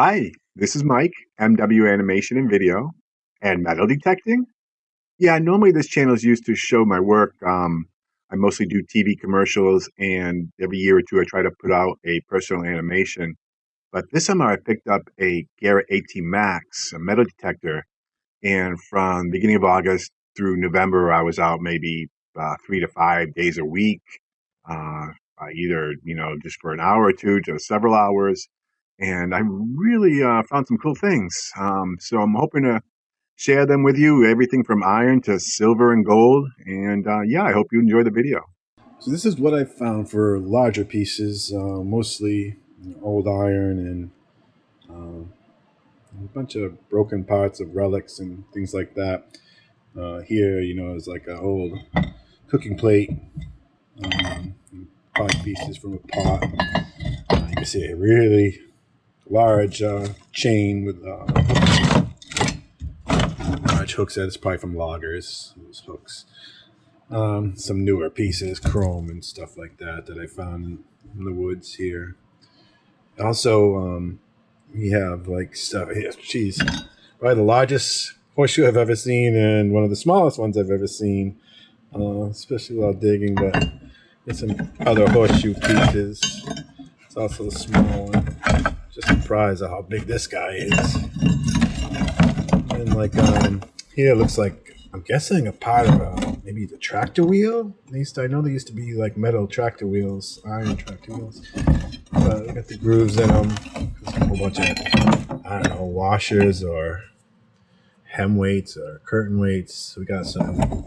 Hi, this is Mike, MW Animation and Video, and Metal Detecting. Yeah, normally this channel is used to show my work. I mostly do TV commercials, and every year or two I try to put out a personal animation. But this summer I picked up a Garrett AT Max, a metal detector, and from beginning of August through November I was out maybe 3 to 5 days a week, either just for an hour or two to several hours, and I really found some cool things. So I'm hoping to share them with you, everything from iron to silver and gold. And yeah, I hope you enjoy the video. So this is what I found for larger pieces, mostly old iron and a bunch of broken parts of relics and things like that. Here, is like an old cooking plate, um, pot pieces from a pot. You can see a really large chain with large hooks. That's probably from loggers. Those hooks. Some newer pieces, chrome and stuff like that I found in the woods here. Also, we have like stuff here. Geez, probably the largest horseshoe I've ever seen, and one of the smallest ones I've ever seen. Especially while digging, but there's some other horseshoe pieces. It's also a small one. Just surprised at how big this guy is. And like here, it looks like I'm guessing a part of maybe the tractor wheel. At least I know there used to be like metal tractor wheels, iron tractor wheels. But they got the grooves in them. There's a whole bunch of, I don't know, washers or hem weights or curtain weights. We got some,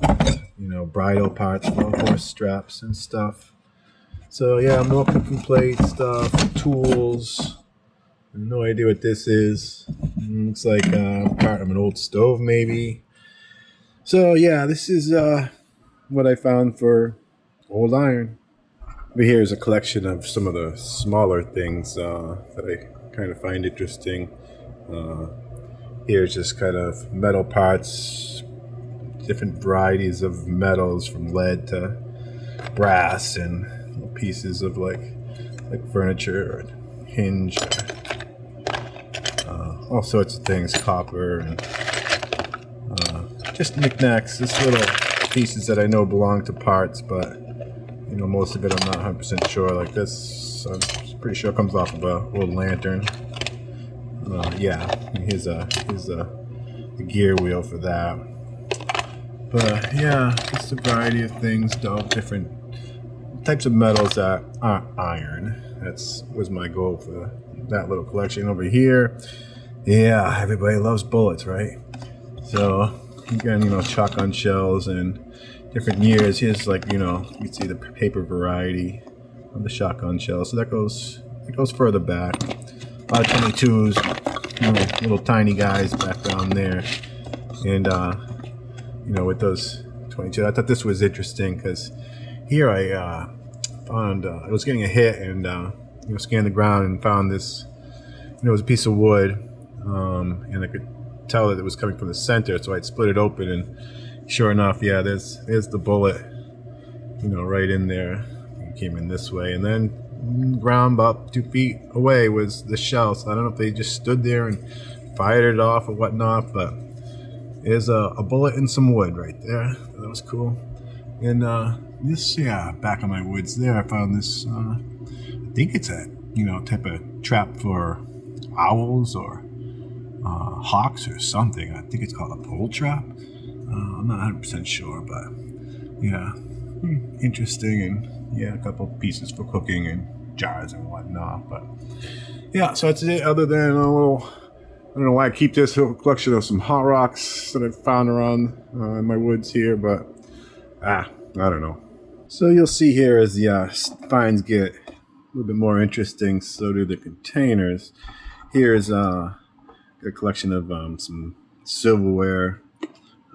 bridle parts for horse straps and stuff. So yeah, more cooking plate stuff, tools. No idea what this is. Looks like part of an old stove, maybe. So yeah, this is what I found for old iron. Over here is a collection of some of the smaller things that I kind of find interesting. Here's just kind of metal parts, different varieties of metals from lead to brass, and pieces of like furniture or hinge, all sorts of things, copper, and just knickknacks. Just little pieces that I know belong to parts, but most of it I'm not 100% sure. Like this, I'm pretty sure comes off of a old lantern. Yeah, here's the gear wheel for that. But yeah, just a variety of things, though, different types of metals that aren't iron. Was my goal for that little collection over here. Yeah, everybody loves bullets, right? So again, shotgun shells and different years. Here's like you can see the paper variety of the shotgun shell. So that goes further back. A lot of 22s, little tiny guys back down there, and with those 22, I thought this was interesting because here I found I was getting a hit and scanned the ground and found this. It was a piece of wood, and I could tell that it was coming from the center, so I'd split it open, and sure enough, yeah, there's the bullet, right in there. It came in this way, and then ground up 2 feet away was the shell. So I don't know if they just stood there and fired it off or whatnot, but there's a bullet and some wood right there. That was cool. And this, back on my woods there, I found this. I think it's a type of trap for owls or hawks or something. I think it's called a pole trap. I'm not 100% sure, but yeah, interesting. And yeah, a couple pieces for cooking and jars and whatnot. But yeah, so that's it. Other than a little, I don't know why I keep this little collection of some hot rocks that I found around in my woods here, but I don't know. So you'll see here as the finds get a little bit more interesting, so do the containers. Here's a collection of some silverware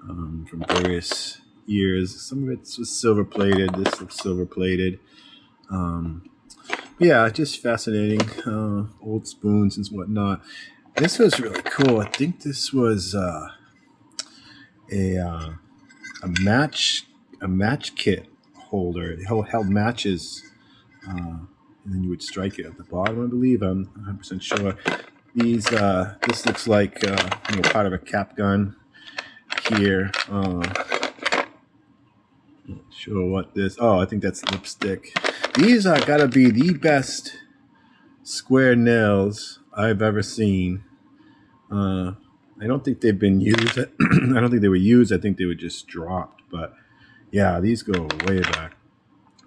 from various years. Some of it was silver plated. This looks silver plated. Yeah, just fascinating. Old spoons and whatnot. This was really cool. I think this was a match kit holder. It held matches, and then you would strike it at the bottom. I believe. I'm 100% sure. These this looks like part of a cap gun here. Not sure what this. Oh, I think that's lipstick. These are gotta be the best square nails I've ever seen. I don't think they've been used. I don't think they were used. I think they were just dropped. But yeah, these go way back.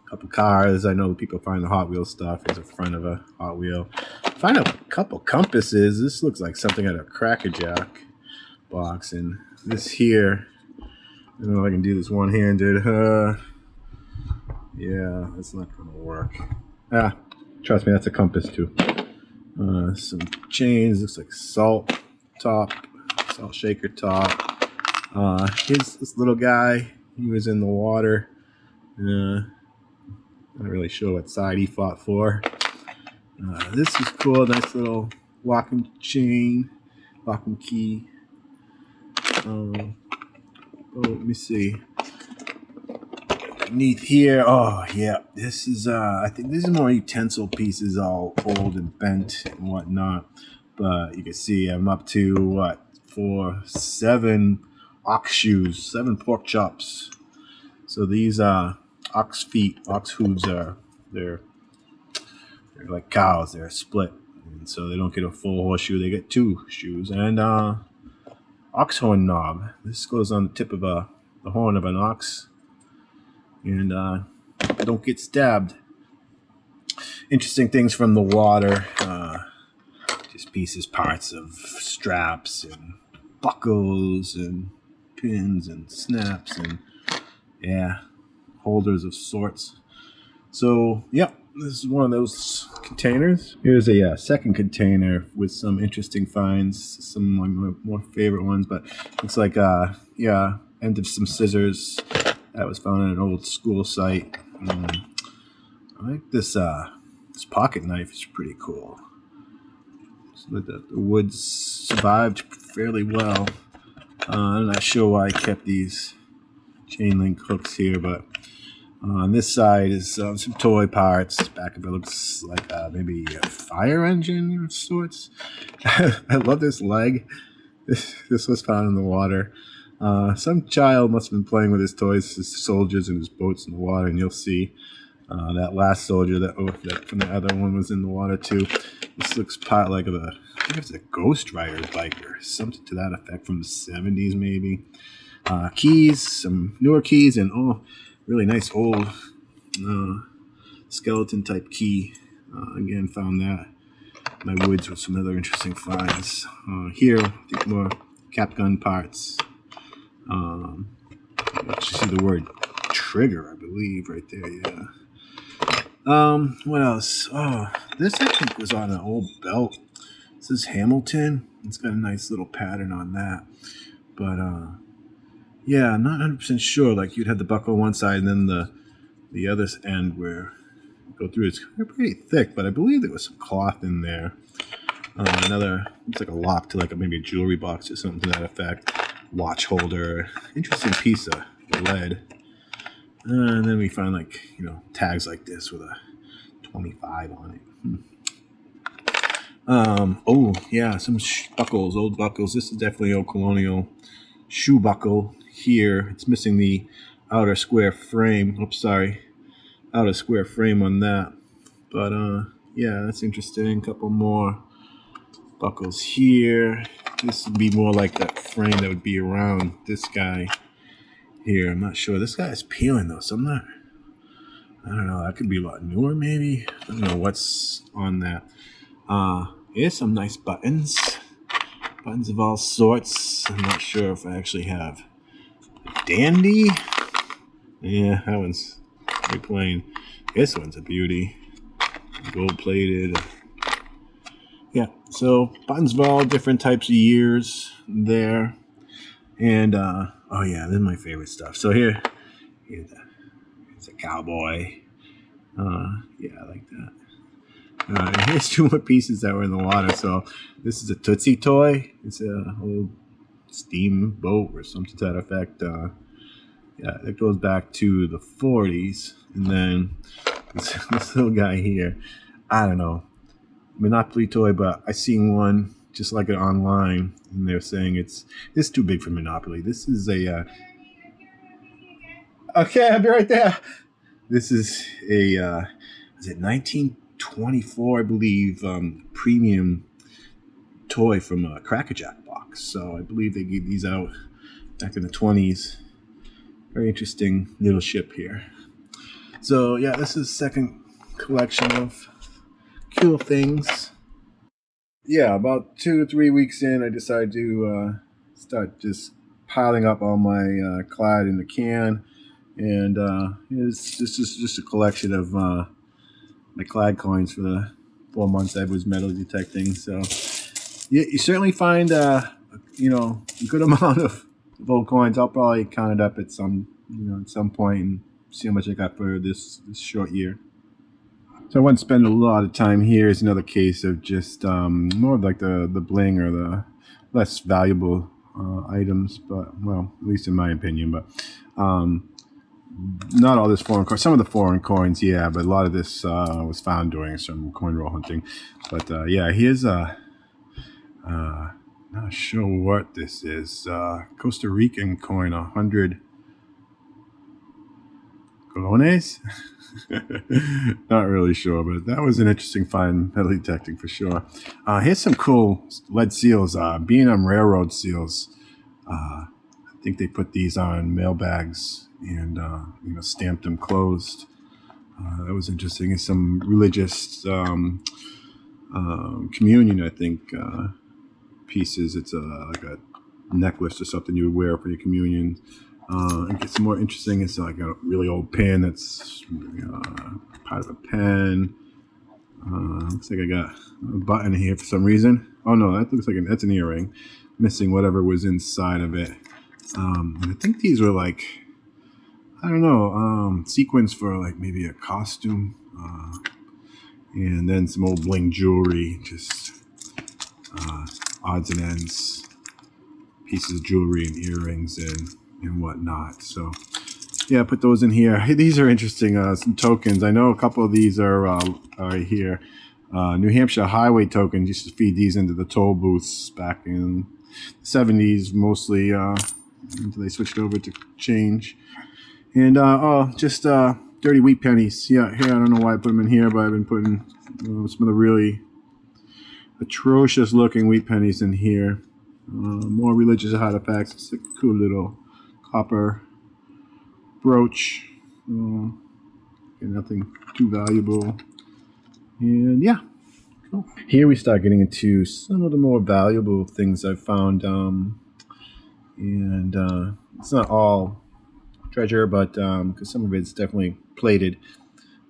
A couple cars. I know people find the Hot Wheel stuff. There's a front of a Hot Wheel. Find a couple compasses. This looks like something out of a Cracker Jack box. And this here, I don't know if I can do this one-handed. Yeah, that's not gonna work. Trust me, that's a compass too. Some chains. Looks like salt shaker top. Here's this little guy. He was in the water. Not really sure what side he fought for. This is cool. Nice little locking chain, locking key. Let me see. Underneath here, oh yeah, this is I think these are more utensil pieces, all old and bent and whatnot. But you can see I'm up to 7 ox shoes, 7 pork chops. So these ox feet, ox hooves they're like cows. They're split, and so they don't get a full horseshoe. They get 2 shoes and ox horn knob. This goes on the tip of the horn of an ox, and don't get stabbed. Interesting things from the water. Just pieces, parts of straps and buckles and pins and snaps and holders of sorts. So yep, this is one of those containers. Here's a second container with some interesting finds, some of my more favorite ones, but looks like end of some scissors that was found in an old school site. I like this pocket knife. It's pretty cool. So the wood survived fairly well. I'm not sure why I kept these chain link hooks here, but on this side is some toy parts. Back of it looks like maybe a fire engine of sorts. I love this leg. This was found in the water. Some child must have been playing with his toys, his soldiers and his boats in the water, and you'll see that last soldier that from the other one was in the water too. This looks part like I think it's a Ghost Rider bike or something to that effect from the 70s maybe. Keys, some newer keys, and really nice old skeleton type key. Again, found that in my woods with some other interesting finds. Here, I think more cap gun parts. You see the word trigger, I believe, right there. Yeah. What else? Oh, this I think was on an old belt. This is Hamilton. It's got a nice little pattern on that. But yeah, I'm not 100% sure. Like you'd have the buckle on one side and then the other end where go through. It's pretty thick, but I believe there was some cloth in there. Another, it's like a lock to like maybe a jewelry box or something to that effect. Watch holder. Interesting piece of lead. And then we find like, tags like this with a 25 on it. Oh yeah, some buckles, old buckles. This is definitely old colonial shoe buckle here. It's missing the outer square frame. Outer square frame on that. But yeah, that's interesting. Couple more buckles here. This would be more like that frame that would be around this guy here. I'm not sure. This guy is peeling though, so I don't know. That could be a lot newer maybe. I don't know what's on that. Here's some nice buttons. Buttons of all sorts. I'm not sure if I actually have dandy. Yeah, that one's pretty plain. This one's a beauty. Gold plated. Yeah, so buttons of all different types of years there. And oh yeah, this is my favorite stuff. So here's a cowboy. Yeah, I like that. And here's 2 more pieces that were in the water. So this is a Tootsie toy. It's a old steamboat or something to that effect. Yeah, it goes back to the 40s. And then this little guy here, I don't know, Monopoly toy, but I seen one just like it online, and they're saying it's too big for Monopoly. This is a okay. I'll be right there. This is a is it 1924, I believe, premium toy from a Cracker Jack box. So I believe they gave these out back in the 20s. Very interesting little ship here. So yeah, this is the second collection of cool things. Yeah, about 2 or 3 weeks in, I decided to start just piling up all my Clad in the can, and this is just a collection of my Clad coins for the 4 months I was metal detecting. So you certainly find a good amount of old coins. I'll probably count it up at some point and see how much I got for this short year. So I wouldn't spend a lot of time here. It's another case of just more like the bling or the less valuable items, but well, at least in my opinion. But not all this foreign coins. Some of the foreign coins, yeah, but a lot of this was found during some coin roll hunting. But yeah, here's not sure what this is. Costa Rican coin, 100 colones. Not really sure, but that was an interesting find, metal detecting for sure. Here's some cool lead seals, B&M Railroad seals. I think they put these on mail bags and stamped them closed. That was interesting. It's some religious communion, I think, pieces. It's like a necklace or something you would wear for your communion. It gets more interesting. It's like a really old pin that's part of a pen. Looks like I got a button here for some reason. Oh no, that looks like that's an earring. Missing whatever was inside of it. And I think these were like, I don't know, sequins for like maybe a costume. And then some old bling jewelry, just odds and ends, pieces of jewelry and earrings and whatnot. So yeah, put those in here. Hey, these are interesting. Some tokens. I know a couple of these are here. New Hampshire highway tokens. Used to feed these into the toll booths back in the 70s, mostly until they switched over to change. And just dirty wheat pennies. Yeah, here I don't know why I put them in here, but I've been putting some of the really atrocious looking wheat pennies in here. More religious artifacts. It's a cool little copper brooch. Nothing too valuable. And yeah, cool. Here we start getting into some of the more valuable things I've found. And it's not all treasure, but because some of it's definitely plated.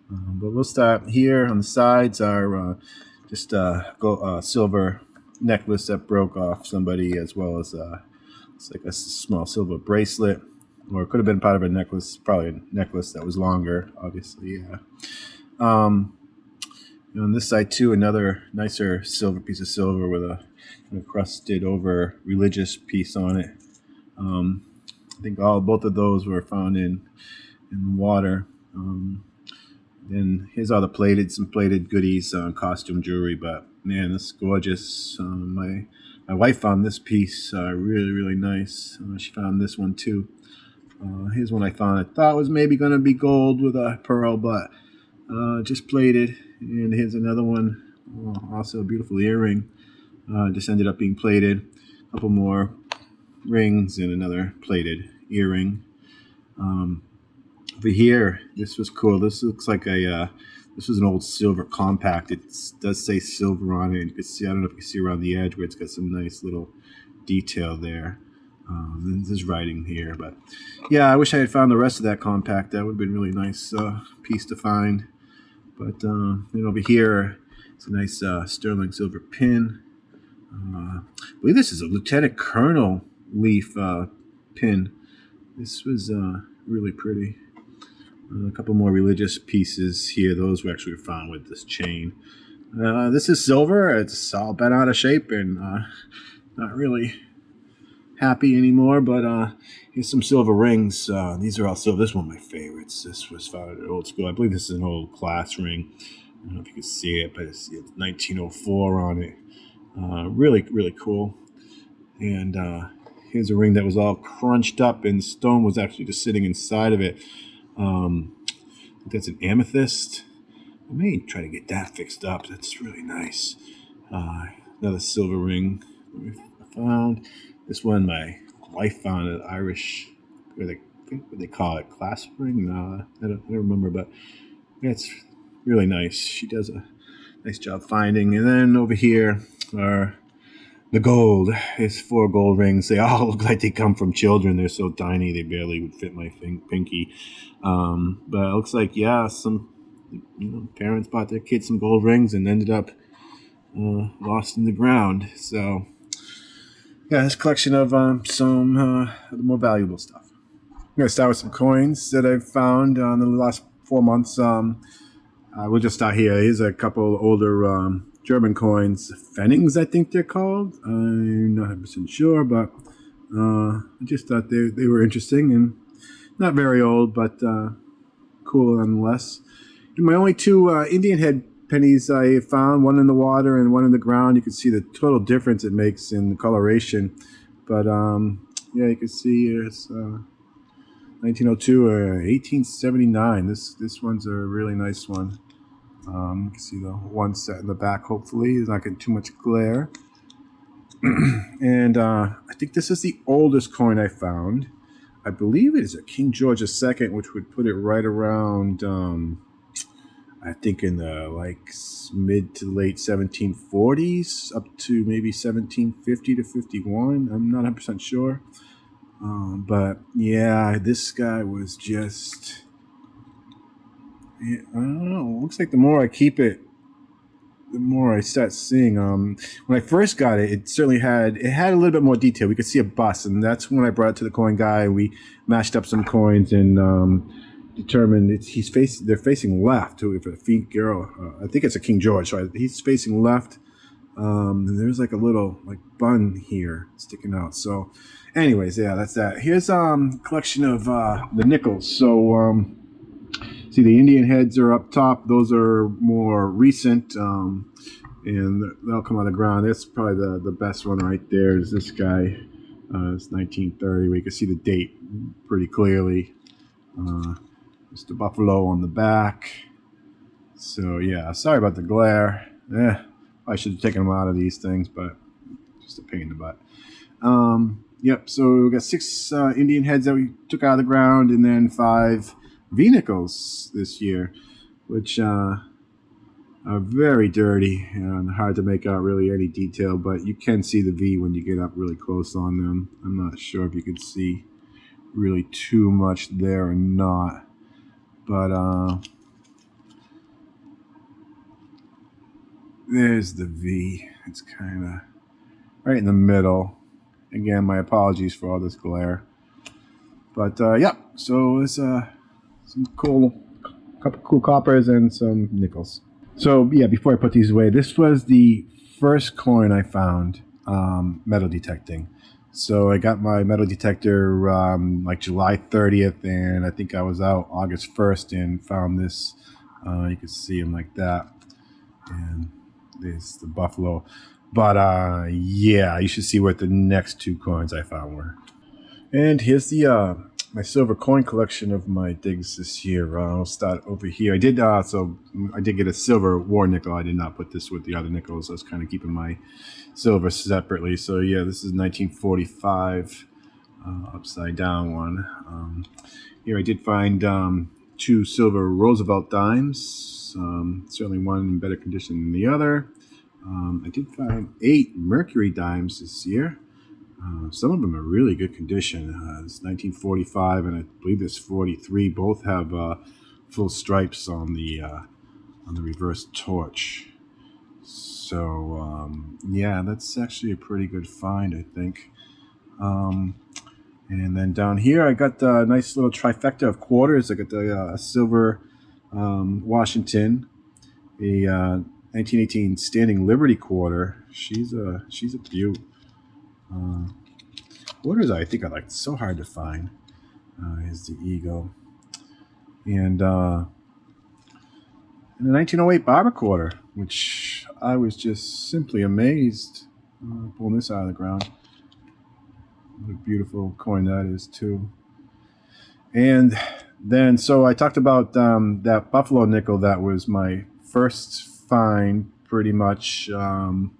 But we'll start here. On the sides are just silver necklace that broke off somebody, as well as it's like a small silver bracelet, or it could have been part of a necklace, probably a necklace that was longer, obviously. Yeah. On this side too, another nicer silver piece of silver with a crusted over religious piece on it. I think both of those were found in water. Then here's all the some plated goodies, costume jewelry. But man, this is gorgeous. My wife found this piece really nice. She found this one too. Here's one I found. I thought was maybe going to be gold with a pearl, but just plated. And here's another one, also a beautiful earring. Just ended up being plated. A couple more rings and another plated earring. Over here, this was cool. This looks like this was an old silver compact. It does say silver on it. You can see, I don't know if you can see around the edge where it's got some nice little detail there. There's writing here, but yeah, I wish I had found the rest of that compact. That would have been a really nice piece to find. But then over here, it's a nice sterling silver pin. I believe this is a lieutenant colonel leaf pin. This was really pretty. A couple more religious pieces here. Those were actually found with this chain. This is silver. It's all bent out of shape and not really happy anymore. But here's some silver rings. These are all silver. This is one of my favorites. This was found at old school. I believe this is an old class ring. I don't know if you can see it, but it's 1904 on it. Really, really cool. And here's a ring that was all crunched up, and the stone was actually just sitting inside of it. I think that's an amethyst. I may try to get that fixed up. That's really nice. Another silver ring I found. This one my wife found, an Irish, I think what they call it, clasp ring. No, I don't remember, but yeah, it's really nice. She does a nice job finding. And then over here are the gold. It's 4 gold rings. They all look like they come from children. They're so tiny they barely would fit my pinky. But it looks like, yeah, some parents bought their kids some gold rings and ended up lost in the ground. So yeah, this collection of some of the more valuable stuff. I'm going to start with some coins that I've found in the last 4 months. We'll just start here. Here's a couple older German coins. Pfennigs, I think they're called. I'm not 100% sure, but I just thought they were interesting and not very old, but cool nonetheless. And my only 2 Indian head pennies I found, one in the water and one in the ground. You can see the total difference it makes in the coloration. But yeah, you can see it's 1902 or 1879. This one's a really nice one. You can see the one set in the back. Hopefully, it's not getting too much glare. And I think this is the oldest coin I found. I believe it is a King George II, which would put it right around, I think in the mid to late 1740s, up to maybe 1750 to 51. I'm not 100% sure. But yeah, this guy was just, I don't know. Looks like the more I keep it, the more I start seeing. When I first got it, it certainly had a little bit more detail. We could see a bust, and that's when I brought it to the coin guy. We mashed up some coins and determined they're facing left. To a Figaro, I think it's a King George. So he's facing left. And there's like a little bun here sticking out. So, anyways, yeah, that's that. Here's collection of the nickels. So see, the Indian heads are up top. Those are more recent, and they'll come out of the ground. That's probably the best one right there. Is this guy? It's 1930. We can see the date pretty clearly. It's the buffalo on the back. So yeah, sorry about the glare. I should have taken them out of these things, but just a pain in the butt. Yep, so we got 6 Indian heads that we took out of the ground, and then 5 V-nickels this year, which are very dirty and hard to make out really any detail, but you can see the V when you get up really close on them. I'm not sure if you can see really too much there or not, but there's the V. It's kind of right in the middle. Again, my apologies for all this glare. But yeah, so it's some couple cool coppers and some nickels. So yeah, before I put these away, this was the first coin I found metal detecting. So I got my metal detector July 30th, and I think I was out August 1st and found this. You can see him like that. And there's the buffalo. But yeah, you should see what the next 2 coins I found were. And here's the my silver coin collection of my digs this year. I'll start over here. I did get a silver war nickel. I did not put this with the other nickels. I was kind of keeping my silver separately. So yeah, this is 1945 upside down one. Here I did find 2 silver Roosevelt dimes. Certainly one in better condition than the other. I did find 8 Mercury dimes this year. Some of them are really good condition. It's 1945, and I believe there's 43. Both have full stripes on the reverse torch. So yeah, that's actually a pretty good find, I think. And then down here, I got a nice little trifecta of quarters. I got the silver Washington, a 1918 Standing Liberty quarter. She's a beaut. Quarters I think are so hard to find. Here's the Eagle. And the 1908 Barber quarter, which I was just simply amazed pulling this out of the ground. What a beautiful coin that is, too. And then, so I talked about that buffalo nickel. That was my first find, pretty much. And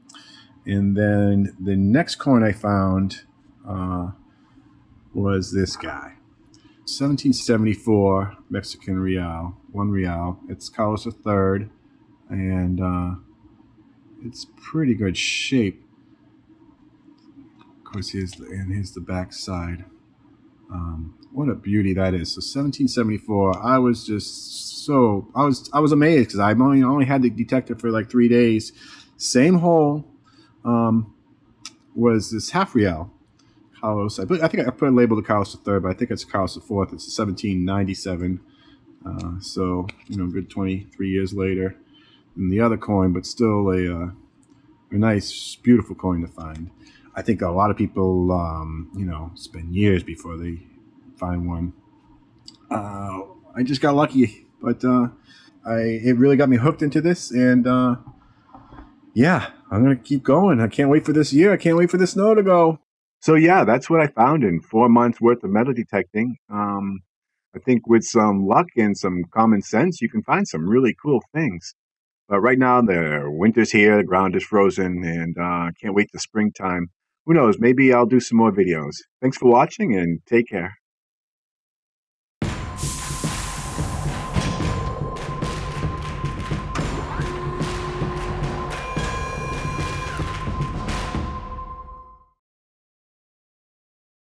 then the next coin I found was this guy. 1774 Mexican real, 1 real. It's Carlos III, and it's pretty good shape. Of course, here's the back side. What a beauty that is. So 1774. I was just I was amazed because I only had the detector for like 3 days. Same hole was this half real. Carlos, I think I put a label to Carlos III, but I think it's Carlos IV. It's 1797. So good 23 years later than the other coin, but still a nice, beautiful coin to find. I think a lot of people, spend years before they find one. I just got lucky, but it really got me hooked into this, and yeah, I'm gonna keep going. I can't wait for this year. I can't wait for the snow to go. So yeah, that's what I found in 4 months worth of metal detecting. I think with some luck and some common sense, you can find some really cool things. But right now, the winter's here, the ground is frozen, and can't wait to springtime. Who knows? Maybe I'll do some more videos. Thanks for watching, and take care.